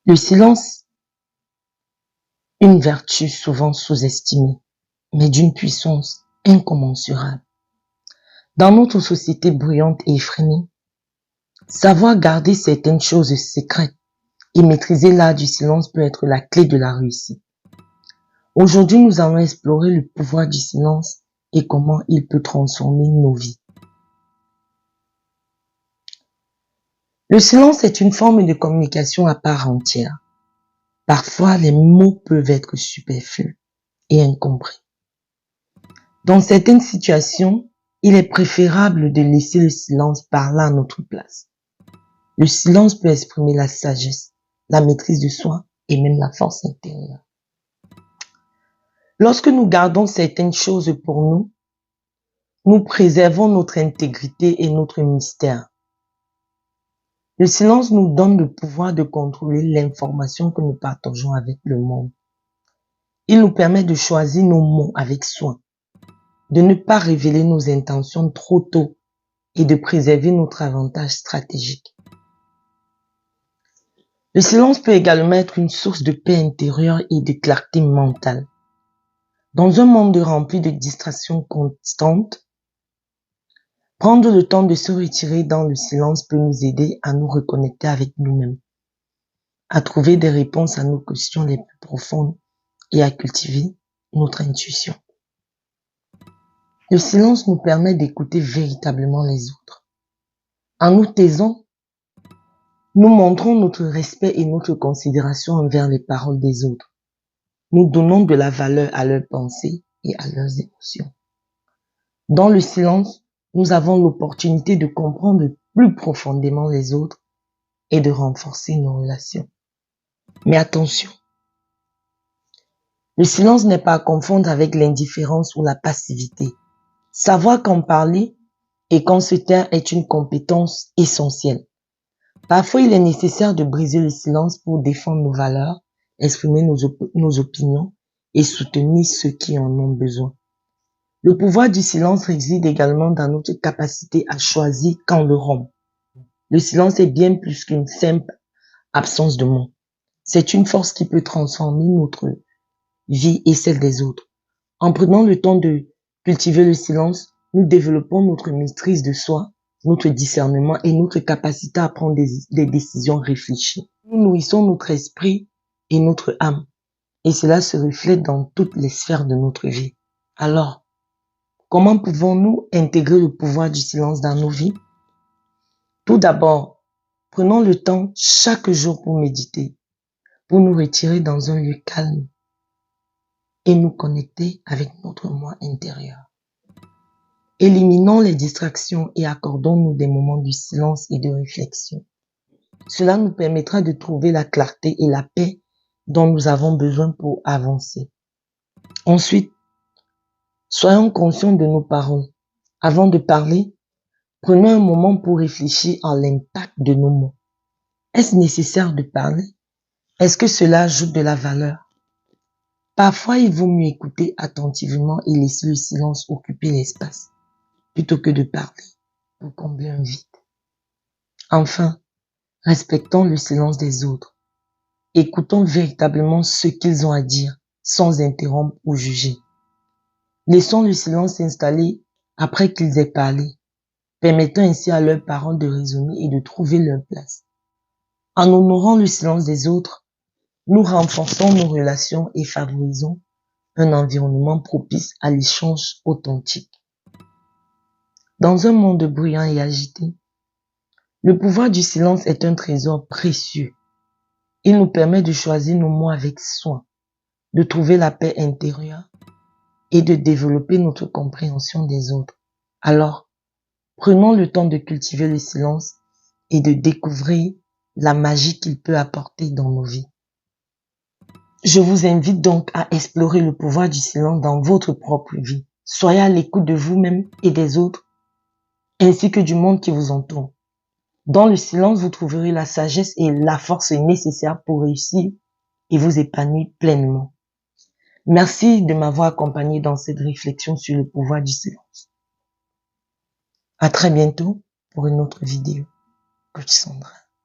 Le silence, une vertu souvent sous-estimée, mais d'une puissance incommensurable. Dans notre société bruyante et effrénée, savoir garder certaines choses secrètes et maîtriser l'art du silence peut être la clé de la réussite. Aujourd'hui, nous allons explorer le pouvoir du silence et comment il peut transformer nos vies. Le silence est une forme de communication à part entière. Parfois, les mots peuvent être superflus et incompris. Dans certaines situations, il est préférable de laisser le silence parler à notre place. Le silence peut exprimer la sagesse, la maîtrise de soi et même la force intérieure. Lorsque nous gardons certaines choses pour nous, nous préservons notre intégrité et notre mystère. Le silence nous donne le pouvoir de contrôler l'information que nous partageons avec le monde. Il nous permet de choisir nos mots avec soin, de ne pas révéler nos intentions trop tôt et de préserver notre avantage stratégique. Le silence peut également être une source de paix intérieure et de clarté mentale. Dans un monde rempli de distractions constantes, prendre le temps de se retirer dans le silence peut nous aider à nous reconnecter avec nous-mêmes, à trouver des réponses à nos questions les plus profondes et à cultiver notre intuition. Le silence nous permet d'écouter véritablement les autres. En nous taisant, nous montrons notre respect et notre considération envers les paroles des autres. Nous donnons de la valeur à leurs pensées et à leurs émotions. Dans le silence, nous avons l'opportunité de comprendre plus profondément les autres et de renforcer nos relations. Mais attention, le silence n'est pas à confondre avec l'indifférence ou la passivité. Savoir quand parler et quand se taire est une compétence essentielle. Parfois, il est nécessaire de briser le silence pour défendre nos valeurs, exprimer nos opinions et soutenir ceux qui en ont besoin. Le pouvoir du silence réside également dans notre capacité à choisir quand le rompre. Le silence est bien plus qu'une simple absence de mots. C'est une force qui peut transformer notre vie et celle des autres. En prenant le temps de cultiver le silence, nous développons notre maîtrise de soi, notre discernement et notre capacité à prendre des décisions réfléchies. Nous nourrissons notre esprit et notre âme, et cela se reflète dans toutes les sphères de notre vie. Alors, comment pouvons-nous intégrer le pouvoir du silence dans nos vies? Tout d'abord, prenons le temps chaque jour pour méditer, pour nous retirer dans un lieu calme et nous connecter avec notre moi intérieur. Éliminons les distractions et accordons-nous des moments de silence et de réflexion. Cela nous permettra de trouver la clarté et la paix dont nous avons besoin pour avancer. Ensuite, soyons conscients de nos paroles. Avant de parler, prenons un moment pour réfléchir à l'impact de nos mots. Est-ce nécessaire de parler? Est-ce que cela ajoute de la valeur? Parfois, il vaut mieux écouter attentivement et laisser le silence occuper l'espace, plutôt que de parler pour combler un vide. Enfin, respectons le silence des autres. Écoutons véritablement ce qu'ils ont à dire, sans interrompre ou juger. Laissons le silence s'installer après qu'ils aient parlé, permettant ainsi à leurs paroles de résonner et de trouver leur place. En honorant le silence des autres, nous renforçons nos relations et favorisons un environnement propice à l'échange authentique. Dans un monde bruyant et agité, le pouvoir du silence est un trésor précieux. Il nous permet de choisir nos mots avec soin, de trouver la paix intérieure et de développer notre compréhension des autres. Alors, prenons le temps de cultiver le silence et de découvrir la magie qu'il peut apporter dans nos vies. Je vous invite donc à explorer le pouvoir du silence dans votre propre vie. Soyez à l'écoute de vous-même et des autres, ainsi que du monde qui vous entoure. Dans le silence, vous trouverez la sagesse et la force nécessaires pour réussir et vous épanouir pleinement. Merci de m'avoir accompagné dans cette réflexion sur le pouvoir du silence. À très bientôt pour une autre vidéo. Coach Sandra.